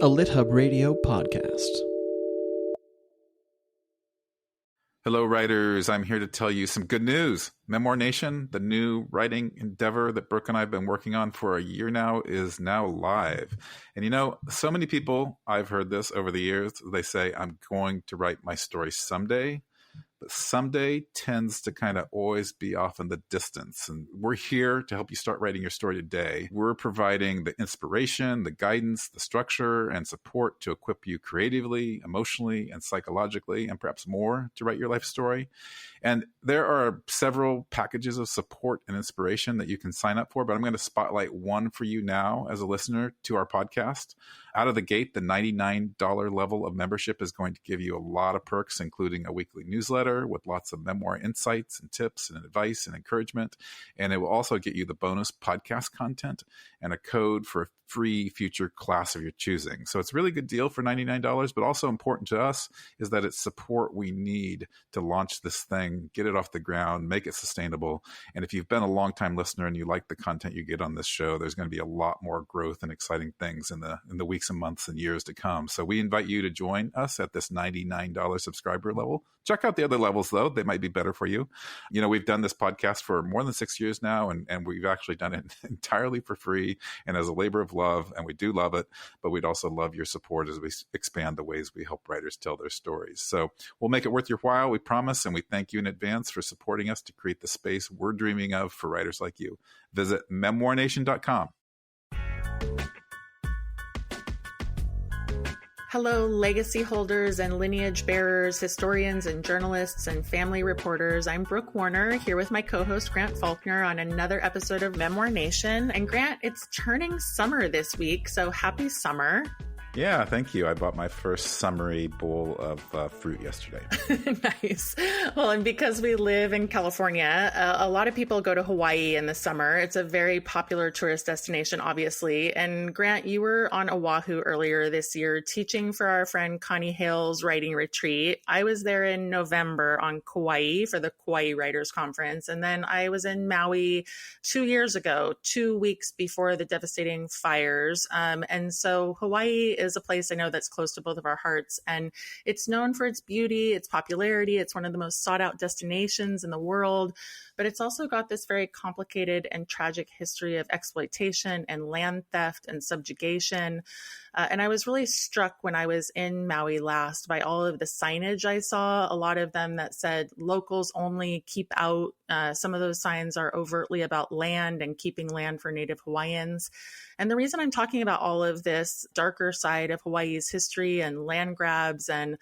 a LitHub Radio podcast. Hello, writers. I'm here to tell you some good news. Memoir Nation, the new writing endeavor that Brooke and I have been working on for a year now, is now live. And you know, so many people, I've heard this over the years, they say, I'm going to write my story someday. But someday tends to kind of always be off in the distance. And we're here to help you start writing your story today. We're providing the inspiration, the guidance, the structure, and support to equip you creatively, emotionally, and psychologically, and perhaps more to write your life story. And there are several packages of support and inspiration that you can sign up for, but I'm going to spotlight one for you now as a listener to our podcast. Out of the gate, the $99 level of membership is going to give you a lot of perks, including a weekly newsletter with lots of memoir insights and tips and advice and encouragement. And it will also get you the bonus podcast content and a code for a free future class of your choosing. So it's a really good deal for $99, but also important to us is that it's support we need to launch this thing, get it off the ground, make it sustainable. And if you've been a longtime listener and you like the content you get on this show, there's going to be a lot more growth and exciting things in the weeks and months and years to come. So we invite you to join us at this $99 subscriber level. Check out the other levels, though. They might be better for you. You know, we've done this podcast for more than 6 years now, and we've actually done it entirely for free and as a labor of love, and we do love it, but we'd also love your support as we expand the ways we help writers tell their stories. So we'll make it worth your while, we promise, and we thank you in advance for supporting us to create the space we're dreaming of for writers like you. Visit memoirnation.com. Hello, legacy holders and lineage bearers, historians and journalists and family reporters. I'm Brooke Warner here with my co-host Grant Faulkner on another episode of Memoir Nation. And Grant, it's turning summer this week, so happy summer. Yeah, thank you. I bought my first summery bowl of fruit yesterday. Nice. Well, and because we live in California, a lot of people go to Hawaii in the summer. It's a very popular tourist destination, obviously. And Grant, you were on Oahu earlier this year teaching for our friend Connie Hale's writing retreat. I was there in November on Kauai for the Kauai Writers Conference. And then I was in Maui 2 years ago, 2 weeks before the devastating fires. And so Hawaii is a place I know that's close to both of our hearts, and it's known for its beauty, its popularity. It's one of the most sought out destinations in the world, but it's also got this very complicated and tragic history of exploitation and land theft and subjugation. And I was really struck when I was in Maui last by all of the signage I saw, a lot of them that said locals only, keep out. Some of those signs are overtly about land and keeping land for Native Hawaiians. And the reason I'm talking about all of this darker side of Hawaii's history and land grabs and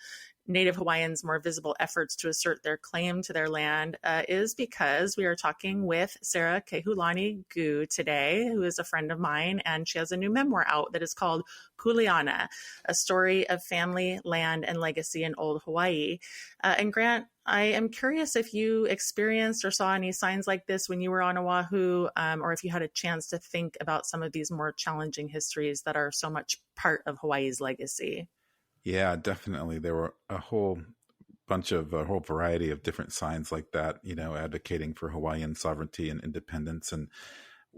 Native Hawaiians' more visible efforts to assert their claim to their land is because we are talking with Sara Kehaulani Goo today, who is a friend of mine, and she has a new memoir out that is called Kuleana, a story of family, land, and legacy in old Hawaii. And Grant, I am curious if you experienced or saw any signs like this when you were on Oahu, or if you had a chance to think about some of these more challenging histories that are so much part of Hawaii's legacy. Yeah, definitely. There were a whole variety of different signs like that, you know, advocating for Hawaiian sovereignty and independence, and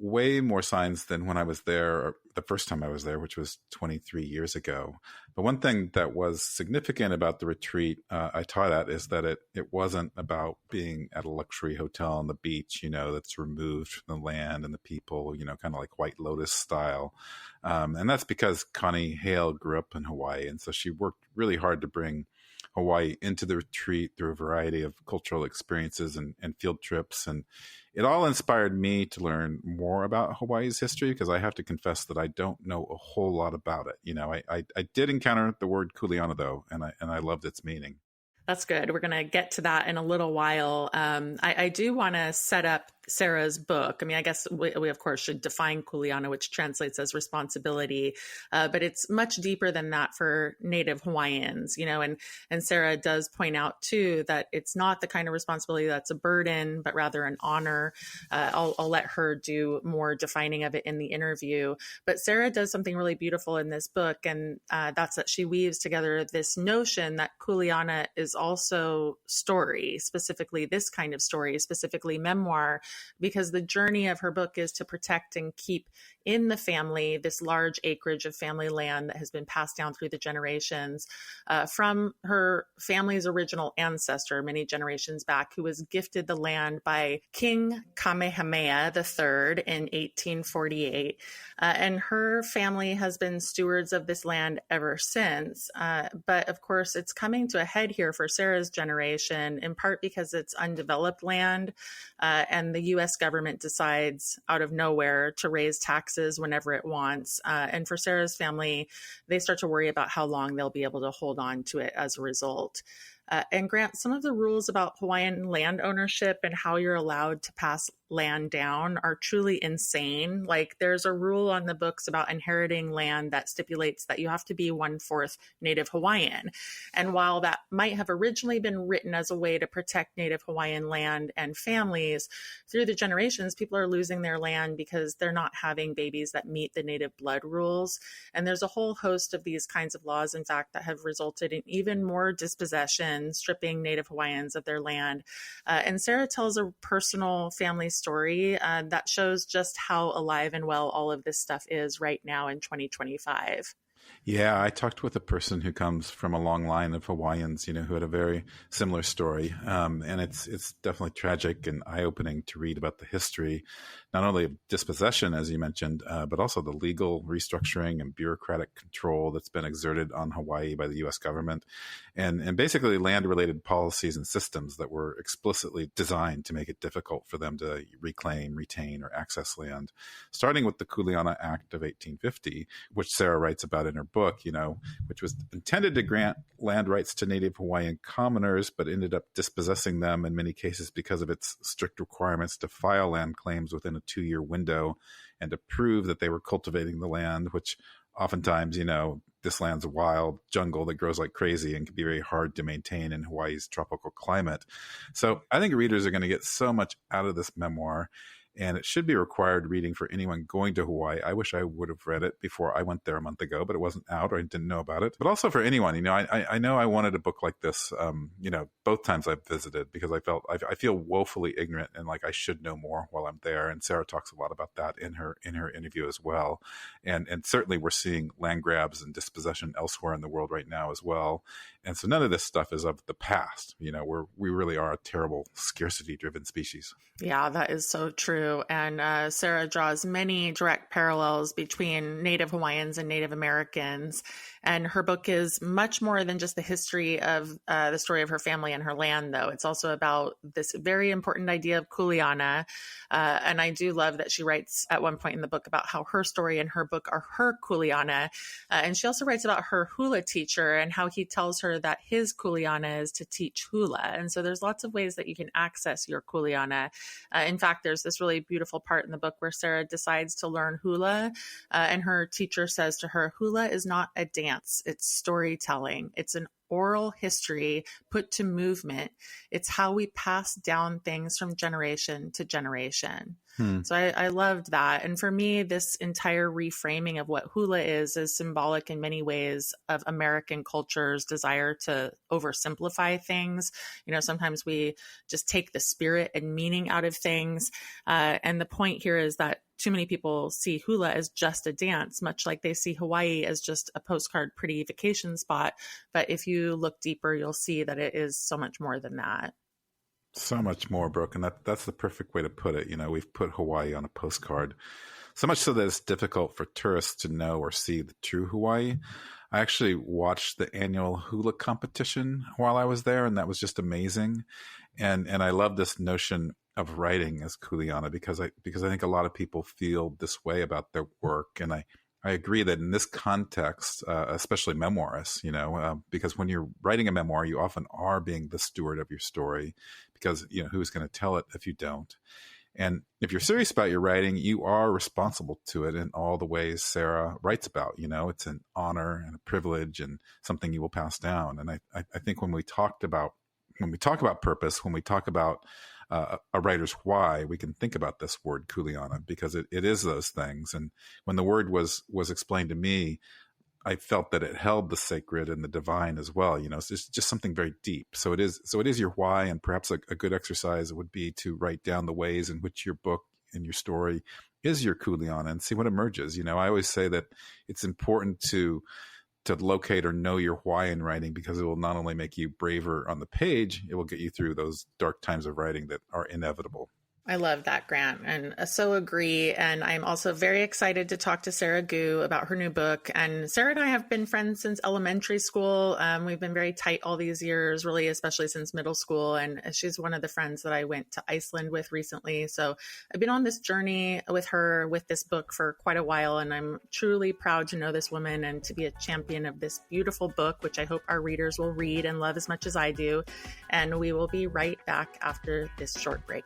way more signs than when I was there, or the first time I was there, which was 23 years ago. But one thing that was significant about the retreat I taught at is that it wasn't about being at a luxury hotel on the beach, you know, that's removed from the land and the people, you know, kind of like White Lotus style. And that's because Connie Hale grew up in Hawaii. And so she worked really hard to bring Hawaii into the retreat through a variety of cultural experiences and field trips. And it all inspired me to learn more about Hawaii's history, because I have to confess that I don't know a whole lot about it. You know, I did encounter the word Kuleana, though, and I loved its meaning. That's good. We're going to get to that in a little while. I do want to set up Sara's book. I mean, I guess we of course should define Kuleana, which translates as responsibility, but it's much deeper than that for Native Hawaiians, you know, and Sara does point out too that it's not the kind of responsibility that's a burden, but rather an honor. I'll let her do more defining of it in the interview, but Sara does something really beautiful in this book, and that's that she weaves together this notion that Kuleana is also story, specifically this kind of story, specifically memoir, because the journey of her book is to protect and keep in the family this large acreage of family land that has been passed down through the generations from her family's original ancestor many generations back, who was gifted the land by King Kamehameha III in 1848. And her family has been stewards of this land ever since. But of course, it's coming to a head here for Sara's generation, in part because it's undeveloped land, and the U.S. government decides out of nowhere to raise taxes whenever it wants. And for Sara's family, they start to worry about how long they'll be able to hold on to it as a result. And Grant, some of the rules about Hawaiian land ownership and how you're allowed to pass land down are truly insane. Like, there's a rule on the books about inheriting land that stipulates that you have to be 1/4 Native Hawaiian. And while that might have originally been written as a way to protect Native Hawaiian land and families, through the generations, people are losing their land because they're not having babies that meet the native blood rules. And there's a whole host of these kinds of laws, in fact, that have resulted in even more dispossession, stripping Native Hawaiians of their land. And Sara tells a personal family story that shows just how alive and well all of this stuff is right now in 2025. Yeah, I talked with a person who comes from a long line of Hawaiians, who had a very similar story. And it's definitely tragic and eye-opening to read about the history, not only of dispossession, as you mentioned, but also the legal restructuring and bureaucratic control that's been exerted on Hawaii by the U.S. government, and basically land-related policies and systems that were explicitly designed to make it difficult for them to reclaim, retain, or access land, starting with the Kuleana Act of 1850, which Sara writes about in her book, which was intended to grant land rights to Native Hawaiian commoners, but ended up dispossessing them in many cases because of its strict requirements to file land claims within a 2-year window and to prove that they were cultivating the land, which oftentimes, this land's a wild jungle that grows like crazy and can be very hard to maintain in Hawaii's tropical climate. So I think readers are going to get so much out of this memoir, and it should be required reading for anyone going to Hawaii. I wish I would have read it before I went there a month ago, but it wasn't out or I didn't know about it. But also for anyone, I know I wanted a book like this, both times I've visited, because I feel woefully ignorant and like I should know more while I'm there. And Sara talks a lot about that in her interview as well. And certainly we're seeing land grabs and dispossession elsewhere in the world right now as well. And so none of this stuff is of the past. We really are a terrible scarcity-driven species. Yeah, that is so true. And Sara draws many direct parallels between Native Hawaiians and Native Americans. And her book is much more than just the history of the story of her family and her land, though. It's also about this very important idea of Kuleana. And I do love that she writes at one point in the book about how her story and her book are her Kuleana. And she also writes about her hula teacher and how he tells her that his Kuleana is to teach hula. And so there's lots of ways that you can access your Kuleana. In fact, there's this really beautiful part in the book where Sara decides to learn hula. And her teacher says to her, hula is not a dance, it's storytelling. It's an oral history put to movement. It's how we pass down things from generation to generation. So I loved that. And for me, this entire reframing of what hula is symbolic in many ways of American culture's desire to oversimplify things. Sometimes we just take the spirit and meaning out of things. And the point here is that too many people see hula as just a dance, much like they see Hawaii as just a postcard pretty vacation spot. But if you look deeper, you'll see that it is so much more than that. So much more, Brooke. And that's the perfect way to put it. We've put Hawaii on a postcard, so much so that it's difficult for tourists to know or see the true Hawaii. I actually watched the annual hula competition while I was there, and that was just amazing. And I love this notion of writing as Kuleana because I think a lot of people feel this way about their work. And I agree that in this context, especially memoirists, because when you're writing a memoir, you often are being the steward of your story because, who's going to tell it if you don't? And if you're serious about your writing, you are responsible to it in all the ways Sara writes about. It's an honor and a privilege and something you will pass down. And I think when we talk about purpose, when we talk about a writer's why, we can think about this word Kuleana because it is those things. And when the word was explained to me, I felt that it held the sacred and the divine as well. You know, so it's just something very deep. So it is your why, and perhaps a good exercise would be to write down the ways in which your book and your story is your Kuleana and see what emerges. You know, I always say that it's important to locate or know your why in writing, because it will not only make you braver on the page, it will get you through those dark times of writing that are inevitable. I love that, Grant, and so agree. And I'm also very excited to talk to Sara Goo about her new book. And Sara and I have been friends since elementary school. We've been very tight all these years, really, especially since middle school. And she's one of the friends that I went to Iceland with recently. So I've been on this journey with her with this book for quite a while. And I'm truly proud to know this woman and to be a champion of this beautiful book, which I hope our readers will read and love as much as I do. And we will be right back after this short break.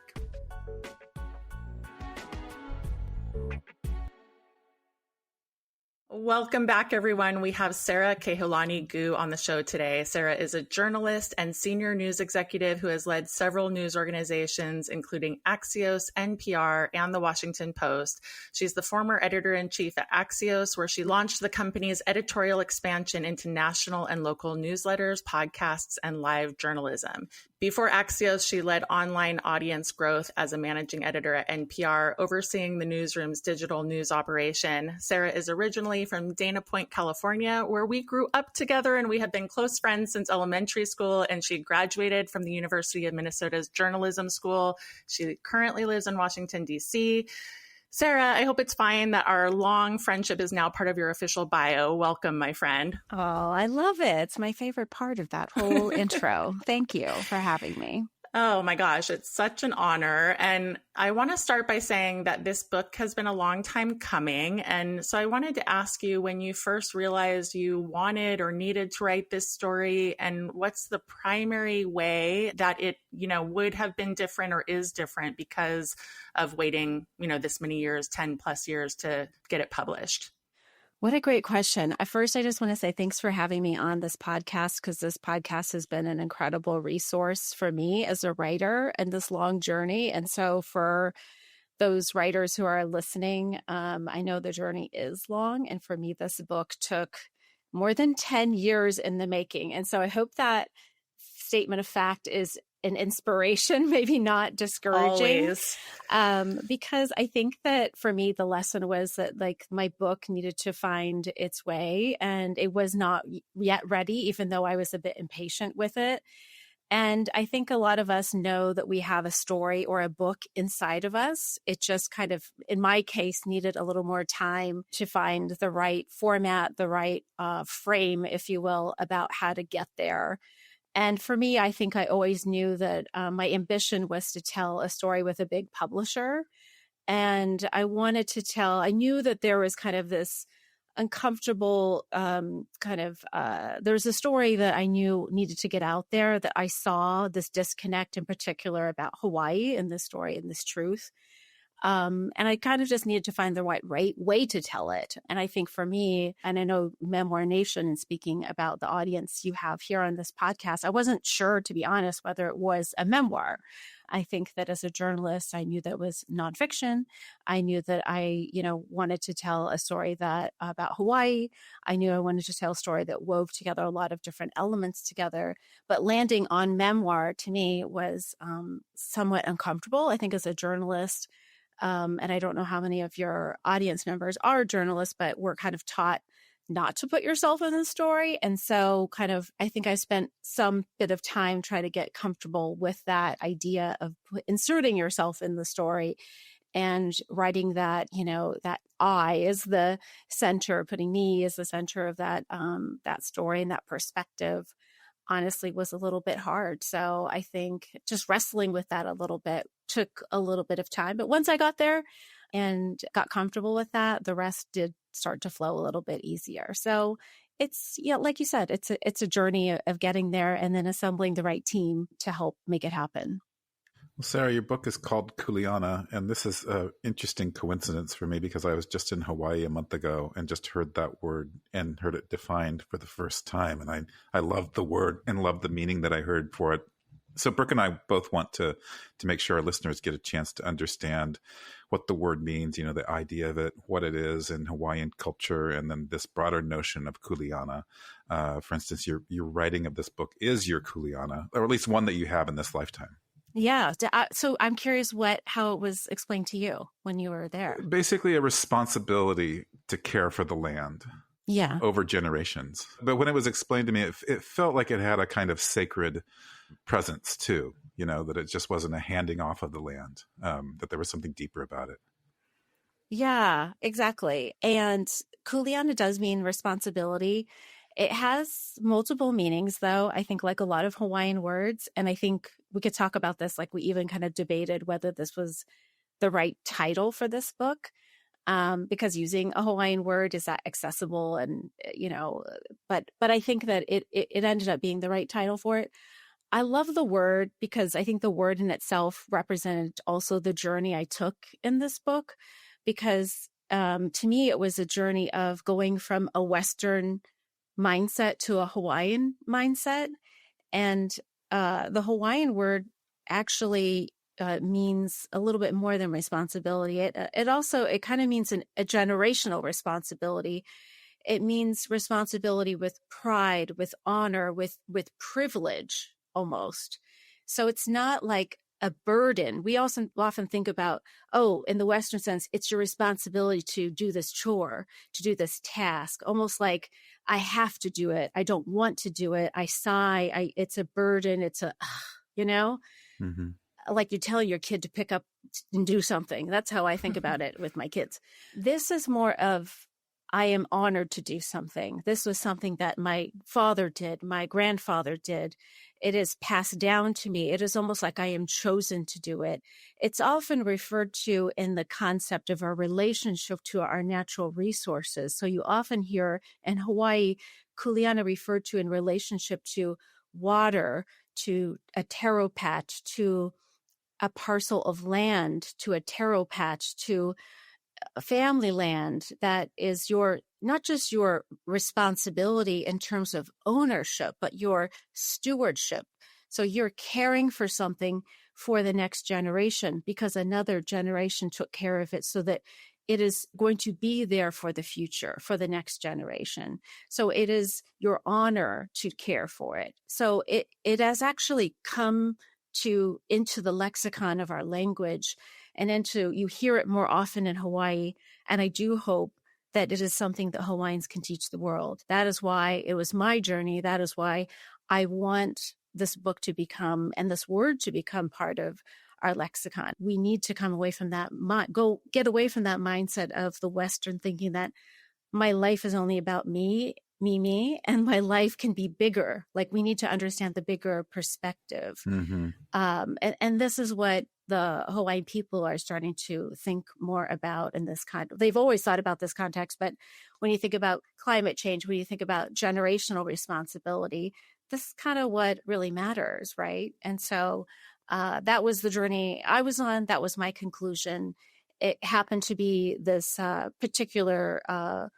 Welcome back, everyone. We have Sara Kehaulani Goo on the show today. Sara is a journalist and senior news executive who has led several news organizations, including Axios, NPR, and The Washington Post. She's the former editor-in-chief at Axios, where she launched the company's editorial expansion into national and local newsletters, podcasts, and live journalism. Before Axios, she led online audience growth as a managing editor at NPR, overseeing the newsroom's digital news operation. Sara is originally from Dana Point, California, where we grew up together, and we have been close friends since elementary school, and she graduated from the University of Minnesota's journalism school. She currently lives in Washington, D.C. Sara, I hope it's fine that our long friendship is now part of your official bio. Welcome, my friend. Oh, I love it. It's my favorite part of that whole intro. Thank you for having me. Oh my gosh, it's such an honor. And I want to start by saying that this book has been a long time coming. And so I wanted to ask you when you first realized you wanted or needed to write this story, and what's the primary way that it, would have been different or is different because of waiting, this many years, 10 plus years to get it published? What a great question. At first, I just want to say thanks for having me on this podcast, because this podcast has been an incredible resource for me as a writer and this long journey. And so for those writers who are listening, I know the journey is long. And for me, this book took more than 10 years in the making. And so I hope that statement of fact is an inspiration, maybe not discouraging. Always. Because I think that for me, the lesson was that my book needed to find its way, and it was not yet ready, even though I was a bit impatient with it. And I think a lot of us know that we have a story or a book inside of us. It just kind of, in my case, needed a little more time to find the right format, the right frame, if you will, about how to get there. And for me, I think I always knew that my ambition was to tell a story with a big publisher. And I knew that there was kind of this uncomfortable there's a story that I knew needed to get out there, that I saw this disconnect in particular about Hawaii in this story and this truth. And I kind of just needed to find the right way to tell it. And I think for me, and I know Memoir Nation, and speaking about the audience you have here on this podcast, I wasn't sure, to be honest, whether it was a memoir. I think that as a journalist, I knew that it was nonfiction. I knew that I, wanted to tell a story about Hawaii. I knew I wanted to tell a story that wove together a lot of different elements together. But landing on memoir to me was somewhat uncomfortable. I think as a journalist, and I don't know how many of your audience members are journalists, but we're kind of taught not to put yourself in the story. And so I think I spent some bit of time trying to get comfortable with that idea of inserting yourself in the story and writing that, that I is the center, putting me as the center of that story and that perspective, honestly was a little bit hard. So I think just wrestling with that a little bit took a little bit of time. But once I got there and got comfortable with that, the rest did start to flow a little bit easier. So it's, like you said, it's a journey of getting there and then assembling the right team to help make it happen. Well, Sara, your book is called Kuleana, and this is an interesting coincidence for me because I was just in Hawaii a month ago and just heard that word and heard it defined for the first time. And I loved the word and loved the meaning that I heard for it. So Brooke and I both want to make sure our listeners get a chance to understand what the word means, the idea of it, what it is in Hawaiian culture, and then this broader notion of Kuleana. For instance, your writing of this book is your Kuleana, or at least one that you have in this lifetime. Yeah. So I'm curious how it was explained to you when you were there. Basically, a responsibility to care for the land. Yeah. Over generations. But when it was explained to me, it felt like it had a kind of sacred presence too, that it just wasn't a handing off of the land, that there was something deeper about it. Yeah, exactly. And Kuleana does mean responsibility. It has multiple meanings, though, I think, like a lot of Hawaiian words. And I think we could talk about this, like we even kind of debated whether this was the right title for this book. Because using a Hawaiian word, is that accessible? And, but I think that it ended up being the right title for it. I love the word because I think the word in itself represented also the journey I took in this book, because to me, it was a journey of going from a Western mindset to a Hawaiian mindset. And the Hawaiian word actually means a little bit more than responsibility. It kind of means a generational responsibility. It means responsibility with pride, with honor, with privilege almost. So it's not like a burden. We also often think about, in the Western sense, it's your responsibility to do this chore, to do this task, almost like I have to do it. I don't want to do it. I sigh. It's a burden. It's Mm-hmm. like you tell your kid to pick up and do something. That's how I think about it with my kids. This is more of, I am honored to do something. This was something that my father did, my grandfather did. It is passed down to me. It is almost like I am chosen to do it. It's often referred to in the concept of our relationship to our natural resources. So you often hear in Hawaii, Kuleana referred to in relationship to water, to a taro patch, to a parcel of land, to a taro patch, to a family land that is not just your responsibility in terms of ownership, but your stewardship. So you're caring for something for the next generation because another generation took care of it so that it is going to be there for the future, for the next generation. So it is your honor to care for it. So it has actually come into the lexicon of our language and you hear it more often in Hawaii. And I do hope that it is something that Hawaiians can teach the world. That is why it was my journey. That is why I want this book to become, and this word to become, part of our lexicon. We need to come away from that, get away from that mindset of the Western thinking that my life is only about me, and my life can be bigger. Like, we need to understand the bigger perspective. Mm-hmm. And this is what the Hawaiian people are starting to think more about in this they've always thought about this context, but when you think about climate change, when you think about generational responsibility, this is kind of what really matters, right? And so that was the journey I was on. That was my conclusion. It happened to be this particular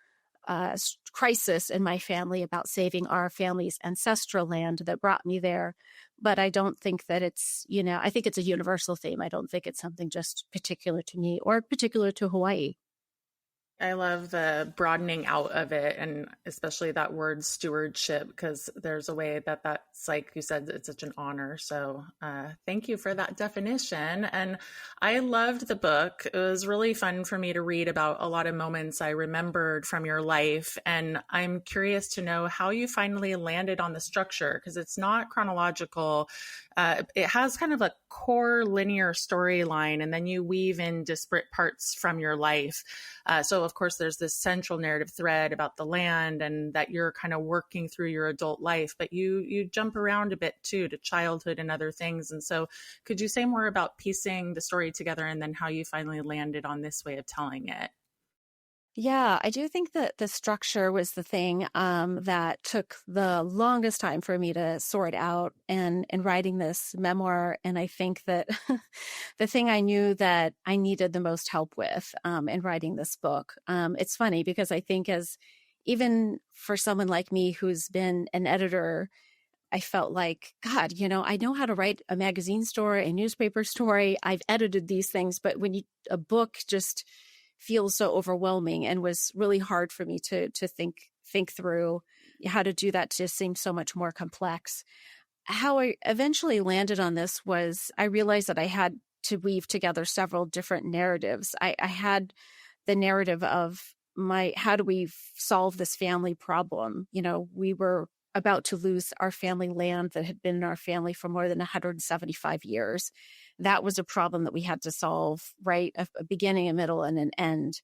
crisis in my family about saving our family's ancestral land that brought me there. But I don't think that it's, I think it's a universal theme. I don't think it's something just particular to me or particular to Hawaii. I love the broadening out of it, and especially that word stewardship, because there's a way that's, like you said, it's such an honor. So thank you for that definition. And I loved the book. It was really fun for me to read about a lot of moments I remembered from your life. And I'm curious to know how you finally landed on the structure, because it's not chronological. It has kind of a core linear storyline, and then you weave in disparate parts from your life. So of course, there's this central narrative thread about the land and that you're kind of working through your adult life, but you jump around a bit too to childhood and other things. And so could you say more about piecing the story together and then how you finally landed on this way of telling it? Yeah, I do think that the structure was the thing that took the longest time for me to sort out in writing this memoir. And I think that the thing I knew that I needed the most help with in writing this book, it's funny because I think even for someone like me who's been an editor I felt like, God, I know how to write a magazine story, a newspaper story. I've edited these things, but a book just feels so overwhelming, and was really hard for me to think through how to do that. Just seems so much more complex. How I eventually landed on this was I realized that I had to weave together several different narratives. I had the narrative of how do we solve this family problem? We were about to lose our family land that had been in our family for more than 175 years. That was a problem that we had to solve, right? A beginning, a middle, and an end.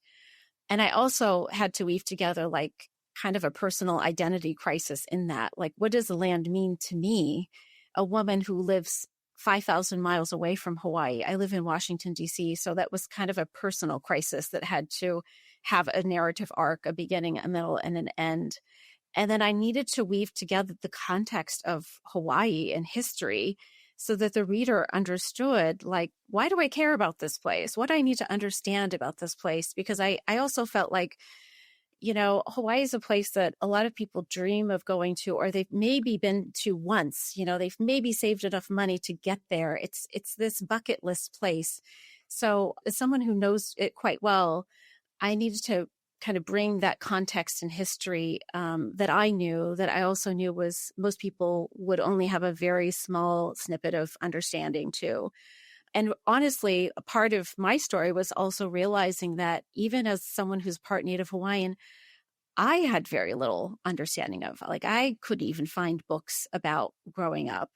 And I also had to weave together like kind of a personal identity crisis in that. Like, what does the land mean to me, a woman who lives 5,000 miles away from Hawaii? I live in Washington, D.C., so that was kind of a personal crisis that had to have a narrative arc, a beginning, a middle, and an end. And then I needed to weave together the context of Hawaii and history so that the reader understood, like, why do I care about this place? What do I need to understand about this place? Because I also felt like, Hawaii is a place that a lot of people dream of going to, or they've maybe been to once. They've maybe saved enough money to get there. It's this bucket list place. So as someone who knows it quite well, I needed to kind of bring that context and history that I knew, that I also knew was most people would only have a very small snippet of understanding too. And honestly, a part of my story was also realizing that even as someone who's part Native Hawaiian, I had very little understanding of, like, I couldn't even find books about growing up.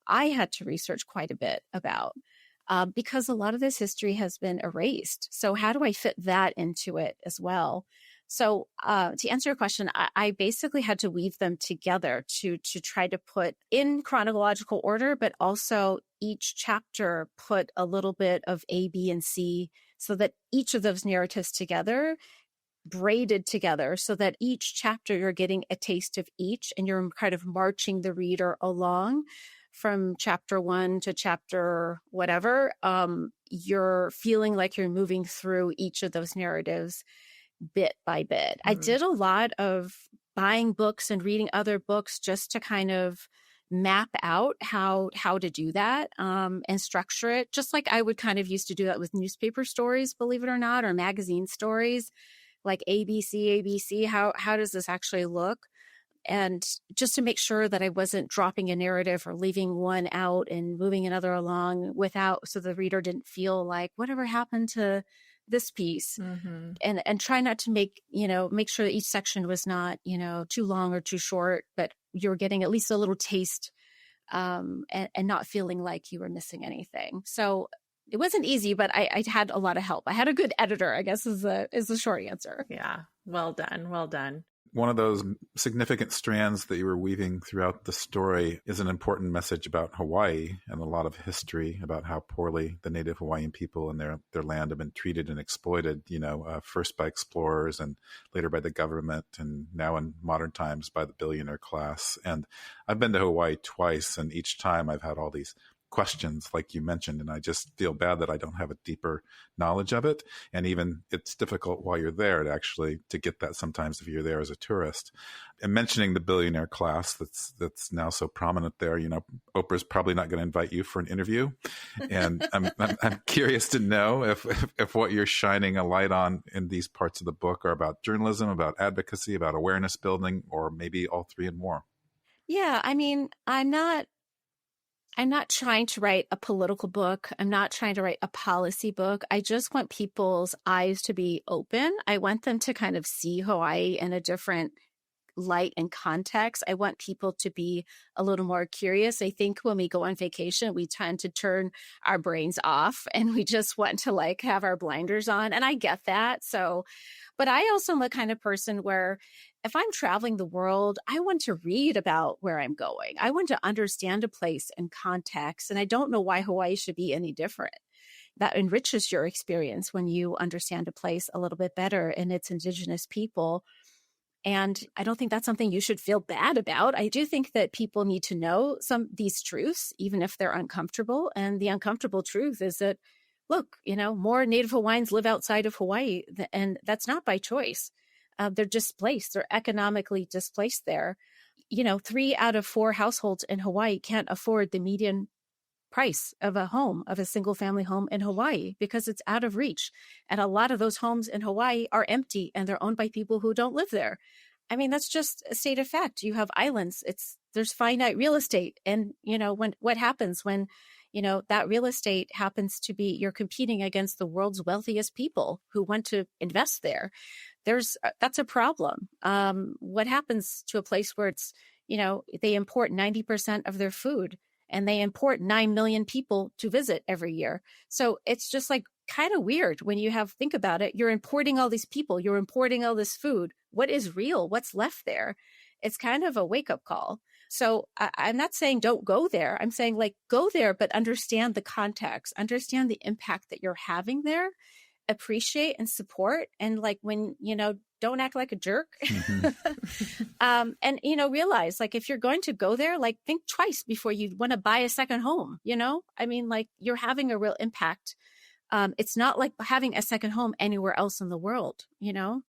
I had to research quite a bit about, because a lot of this history has been erased. So how do I fit that into it as well? So to answer your question, I basically had to weave them together to try to put in chronological order, but also each chapter put a little bit of A, B, and C, so that each of those narratives together braided together, so that each chapter you're getting a taste of each, and you're kind of marching the reader along from chapter 1 to chapter whatever. You're feeling like you're moving through each of those narratives bit by bit. I did a lot of buying books and reading other books just to kind of map out how to do that, and structure it, just like I would kind of used to do that with newspaper stories, believe it or not, or magazine stories, like ABC, how does this actually look? And just to make sure that I wasn't dropping a narrative or leaving one out and moving another along so the reader didn't feel like, whatever happened to this piece? And try not to make sure that each section was not, too long or too short, but you're getting at least a little taste, and not feeling like you were missing anything. So it wasn't easy, but I had a lot of help. I had a good editor, I guess is the short answer. Yeah. Well done. Well done. One of those significant strands that you were weaving throughout the story is an important message about Hawaii and a lot of history about how poorly the Native Hawaiian people and their land have been treated and exploited, first by explorers and later by the government, and now in modern times by the billionaire class. And I've been to Hawaii twice, and each time I've had all these questions like you mentioned, and I just feel bad that I don't have a deeper knowledge of it. And even it's difficult while you're there to get that sometimes if you're there as a tourist. And mentioning the billionaire class that's now so prominent there, Oprah's probably not going to invite you for an interview. And I'm curious to know if what you're shining a light on in these parts of the book are about journalism, about advocacy, about awareness building, or maybe all three and more. Yeah, I mean, I'm not trying to write a political book. I'm not trying to write a policy book. I just want people's eyes to be open. I want them to kind of see Hawaii in a different light and context. I want people to be a little more curious. I think when we go on vacation, we tend to turn our brains off and we just want to have our blinders on. And I get that. So, but I also am the kind of person where if I'm traveling the world, I want to read about where I'm going. I want to understand a place in context. And I don't know why Hawaii should be any different. That enriches your experience when you understand a place a little bit better and its indigenous people. And I don't think that's something you should feel bad about. I do think that people need to know these truths, even if they're uncomfortable. And the uncomfortable truth is that, look, more Native Hawaiians live outside of Hawaii, and that's not by choice. They're displaced. They're economically displaced there. 3 out of 4 households in Hawaii can't afford the median price of a home, of a single family home in Hawaii, because it's out of reach. And a lot of those homes in Hawaii are empty and they're owned by people who don't live there. I mean, that's just a state of fact. You have islands. There's finite real estate. And, what happens when, that real estate happens to be, you're competing against the world's wealthiest people who want to invest there. That's a problem. What happens to a place where it's, they import 90% of their food and they import 9 million people to visit every year. So it's just like kind of weird when you think about it, you're importing all these people, you're importing all this food. What is real? What's left there? It's kind of a wake-up call. So I'm not saying don't go there. I'm saying go there, but understand the context, understand the impact that you're having there, appreciate and support. And when, don't act like a jerk. Mm-hmm. And, realize if you're going to go there, think twice before you want to buy a second home, I mean, you're having a real impact. It's not like having a second home anywhere else in the world,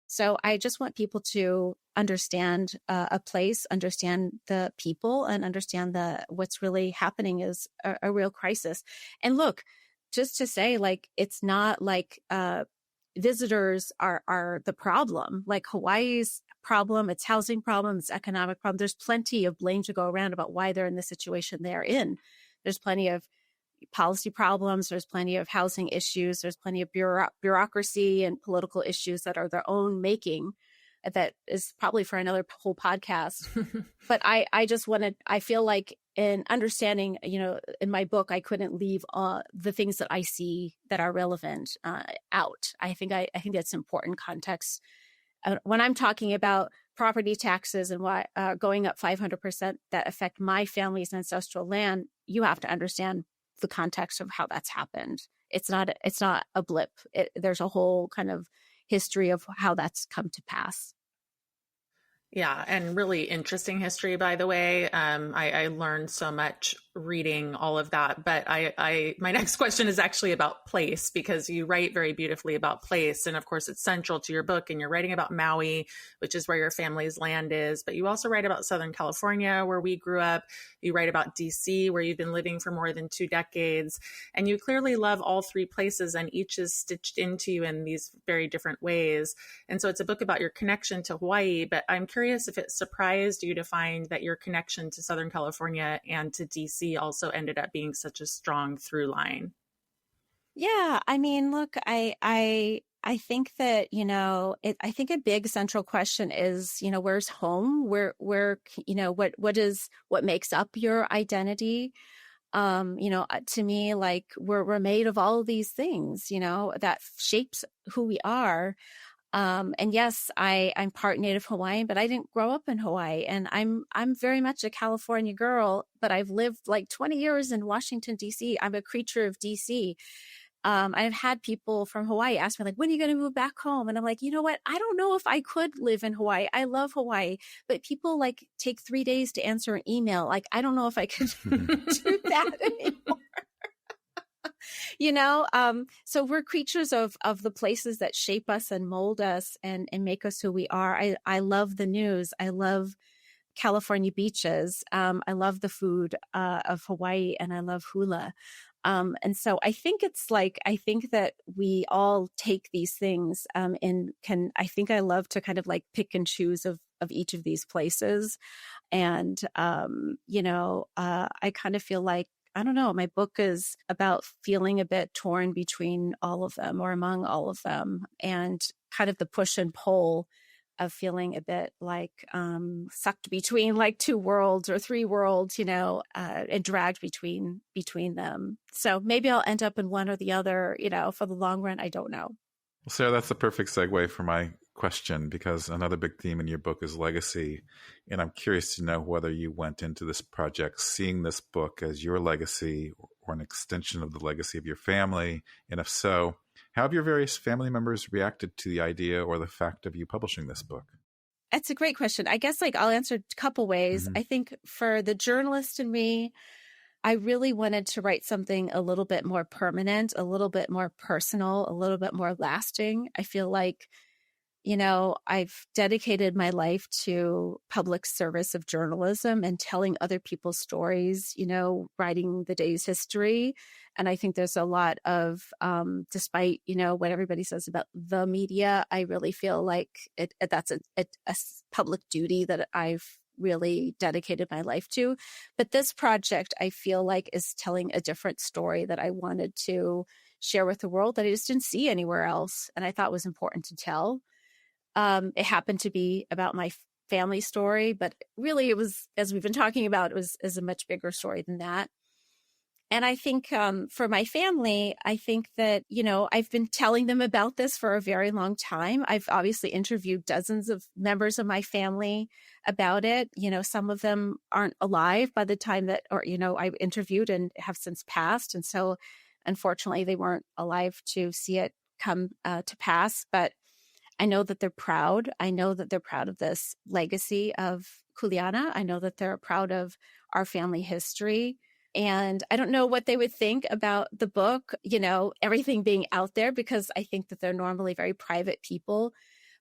So I just want people to understand a place, understand the people, and understand what's really happening is a real crisis. And look, just to say, it's not visitors are the problem. Hawaii's problem, its housing problem, its economic problem. There's plenty of blame to go around about why they're in the situation they're in. There's plenty of policy problems. There's plenty of housing issues. There's plenty of bureaucracy and political issues that are their own making. That is probably for another whole podcast. But I feel like in understanding, in my book, I couldn't leave the things that I see that are relevant out. I think that's important context. When I'm talking about property taxes and why going up 500% that affect my family's ancestral land, you have to understand the context of how that's happened. It's not a blip. There's a whole kind of history of how that's come to pass. Yeah, and really interesting history, by the way. I learned so much reading all of that. But my next question is actually about place, because you write very beautifully about place. And of course, it's central to your book, and you're writing about Maui, which is where your family's land is. But you also write about Southern California, where we grew up. You write about DC, where you've been living for more than 2 decades. And you clearly love all 3 places, and each is stitched into you in these very different ways. And so it's a book about your connection to Hawaii. But I'm curious if it surprised you to find that your connection to Southern California and to DC also ended up being such a strong through line. Yeah, I mean, look, I think that, I think a big central question is, where's home? Where, what makes up your identity? To me, we're made of all of these things, that shapes who we are. And yes, I'm part Native Hawaiian, but I didn't grow up in Hawaii, and I'm very much a California girl, but I've lived 20 years in Washington, DC. I'm a creature of DC. I've had people from Hawaii ask me when are you going to move back home? And I'm like, you know what? I don't know if I could live in Hawaii. I love Hawaii, but people take 3 days to answer an email. I don't know if I could do that anymore. So we're creatures of the places that shape us and mold us and make us who we are. I love the news. I love California beaches. I love the food of Hawaii, and I love hula. And so I think I think that we all take these things I think I love to kind of pick and choose of each of these places. And, I kind of feel I don't know, my book is about feeling a bit torn between all of them or among all of them, and kind of the push and pull of feeling a bit sucked between 2 worlds or 3 worlds, and dragged between them. So maybe I'll end up in one or the other, for the long run. I don't know. Well, Sarah, that's the perfect segue for my question, because another big theme in your book is legacy. And I'm curious to know whether you went into this project seeing this book as your legacy or an extension of the legacy of your family. And if so, how have your various family members reacted to the idea or the fact of you publishing this book? That's a great question. I guess I'll answer a couple ways. Mm-hmm. I think for the journalist in me, I really wanted to write something a little bit more permanent, a little bit more personal, a little bit more lasting. I feel like I've dedicated my life to public service of journalism and telling other people's stories, writing the day's history. And I think there's a lot of, despite, what everybody says about the media, I really feel like that's a public duty that I've really dedicated my life to. But this project, I feel like, is telling a different story that I wanted to share with the world that I just didn't see anywhere else. And I thought was important to tell. It happened to be about my family story, but really it was, as we've been talking about, is a much bigger story than that. And I think for my family, I think that, I've been telling them about this for a very long time. I've obviously interviewed dozens of members of my family about it. Some of them aren't alive by the time that, I interviewed and have since passed. And so unfortunately, they weren't alive to see it come to pass. But I know that they're proud. I know that they're proud of this legacy of Kuleana. I know that they're proud of our family history. And I don't know what they would think about the book, everything being out there, because I think that they're normally very private people.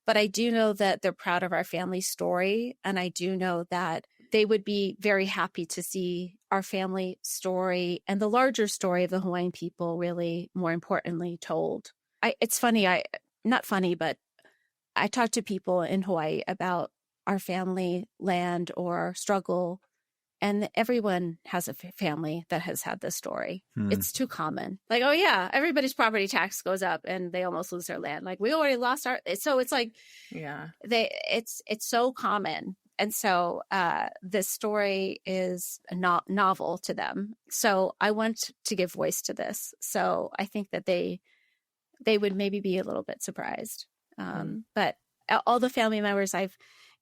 But I do know that they're proud of our family story. And I do know that they would be very happy to see our family story and the larger story of the Hawaiian people really, more importantly, told. It's funny, not funny, but I talk to people in Hawaii about our family, land, or struggle, and everyone has a family that has had this story. It's too common. Like, oh yeah, everybody's property tax goes up and they almost lose their land. Like, we already lost our. So it's like, yeah, it's so common, and so this story is not novel to them. So I want to give voice to this. So I think that they would maybe be a little bit surprised. But all the family members I've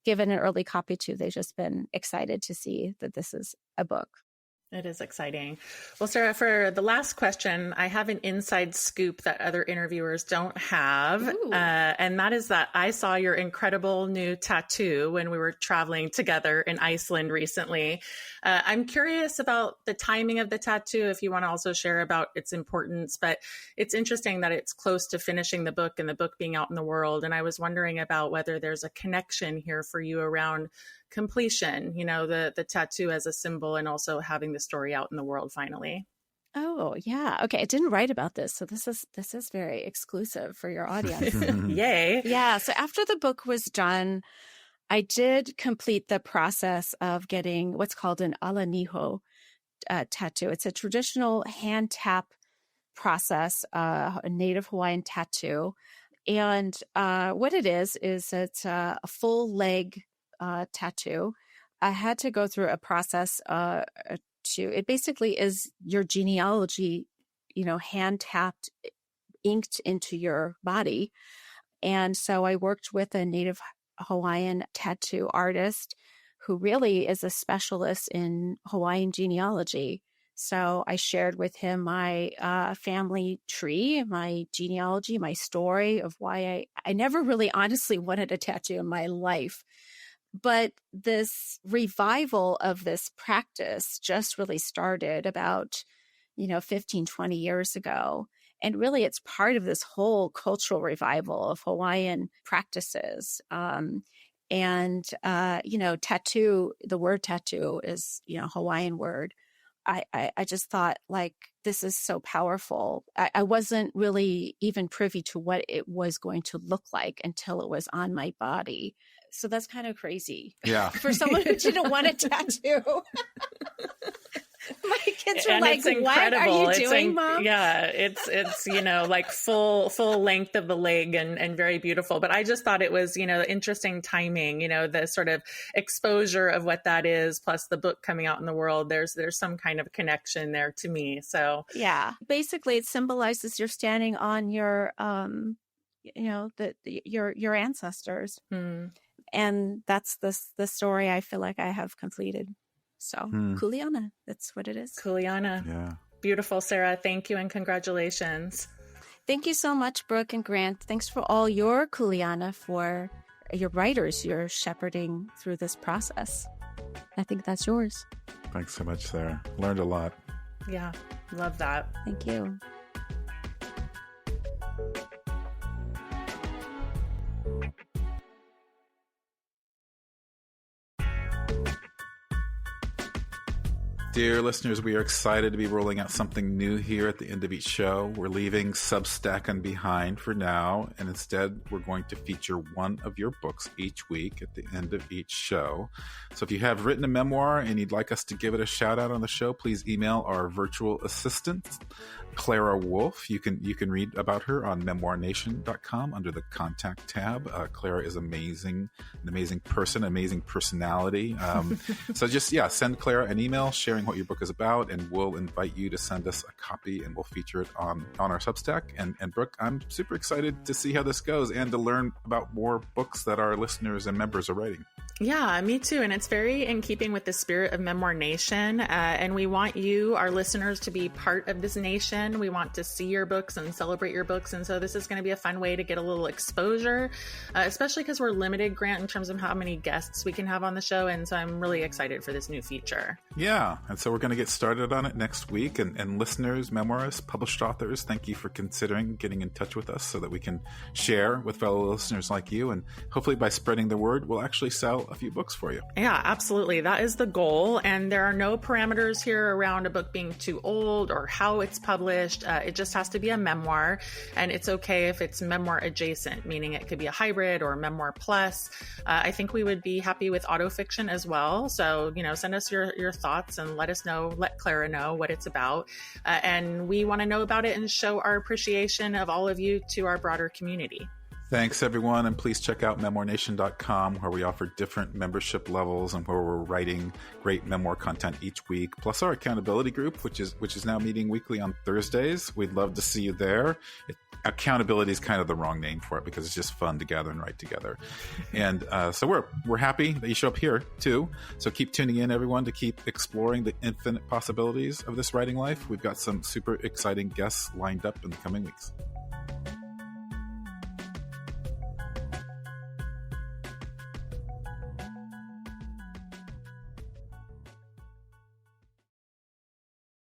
given an early copy to, they've just been excited to see that this is a book. It is exciting. Well, Sara, for the last question, I have an inside scoop that other interviewers don't have. And that is that I saw your incredible new tattoo when we were traveling together in Iceland recently. I'm curious about the timing of the tattoo, if you want to also share about its importance. But it's interesting that it's close to finishing the book and the book being out in the world. And I was wondering about whether there's a connection here for you around completion, the tattoo as a symbol, and also having the story out in the world finally. Oh yeah. Okay. I didn't write about this. So this is very exclusive for your audience. Yay. Yeah. So after the book was done, I did complete the process of getting what's called an ala niho tattoo. It's a traditional hand tap process, a native Hawaiian tattoo. And what it is it's a full leg tattoo. I had to go through a process it basically is your genealogy, hand tapped, inked into your body. And so I worked with a native Hawaiian tattoo artist who really is a specialist in Hawaiian genealogy. So I shared with him my family tree, my genealogy, my story of why I never really honestly wanted a tattoo in my life. But this revival of this practice just really started about, 15, 20 years ago. And really, it's part of this whole cultural revival of Hawaiian practices. Tattoo, the word tattoo is, Hawaiian word. I just thought, like, this is so powerful. I wasn't really even privy to what it was going to look like until it was on my body. So that's kind of crazy. Yeah. For someone who didn't want a tattoo. My kids were like, what are you doing, Mom? Yeah, it's like full length of the leg and very beautiful. But I just thought it was, interesting timing, the sort of exposure of what that is, plus the book coming out in the world. There's some kind of connection there to me. So yeah, basically it symbolizes you're standing on your, your ancestors. And that's the story I feel like I have completed. So Kuleana, that's what it is. Kuleana. Yeah. Beautiful, Sara. Thank you and congratulations. Thank you so much, Brooke and Grant. Thanks for all your Kuleana, for your writers you're shepherding through this process. I think that's yours. Thanks so much, Sara. Learned a lot. Yeah, love that. Thank you. Dear listeners, we are excited to be rolling out something new here at the end of each show. We're leaving Substack behind for now, and instead we're going to feature one of your books each week at the end of each show. So if you have written a memoir and you'd like us to give it a shout out on the show, please email our virtual assistant, Clara Wolf. You can read about her on memoirnation.com under the contact tab. Clara is amazing, an amazing person, amazing personality. So just, send Clara an email sharing what your book is about, and we'll invite you to send us a copy and we'll feature it on our Substack. And Brooke, I'm super excited to see how this goes and to learn about more books that our listeners and members are writing. Yeah, me too. And it's very in keeping with the spirit of Memoir Nation. And we want you, our listeners, to be part of this nation. We want to see your books and celebrate your books. And so this is going to be a fun way to get a little exposure, especially because we're limited, Grant, in terms of how many guests we can have on the show. And so I'm really excited for this new feature. Yeah. And so we're going to get started on it next week. And listeners, memoirists, published authors, thank you for considering getting in touch with us so that we can share with fellow listeners like you. And hopefully by spreading the word, we'll actually sell a few books for you. Yeah, absolutely. That is the goal. And there are no parameters here around a book being too old or how it's published. It just has to be a memoir. And it's okay if it's memoir adjacent, meaning it could be a hybrid or memoir plus. I think we would be happy with autofiction as well. So, send us your thoughts and let Clara know what it's about. And we want to know about it and show our appreciation of all of you to our broader community. Thanks, everyone. And please check out memoirnation.com, where we offer different membership levels and where we're writing great memoir content each week, plus our accountability group, which is now meeting weekly on Thursdays. We'd love to see you there. Accountability is kind of the wrong name for it because it's just fun to gather and write together. And so we're happy that you show up here too. So keep tuning in, everyone, to keep exploring the infinite possibilities of this writing life. We've got some super exciting guests lined up in the coming weeks.